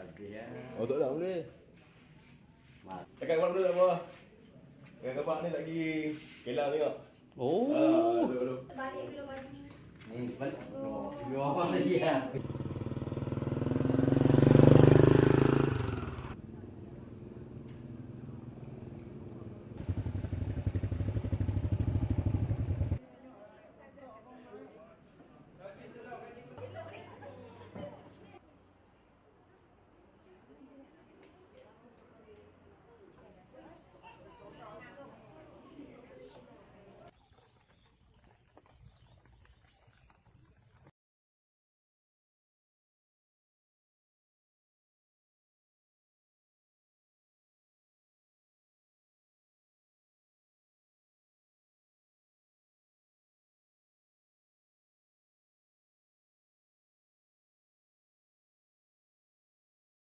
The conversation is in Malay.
Habis ya. Oh tak dah boleh. Mat. Cakap kawan dulu tak apa. Dengan kapak ni nak pergi Kelang tengok. Oh. Aduh. Balik bila maju. Ni balik. Biar apa lagi ya.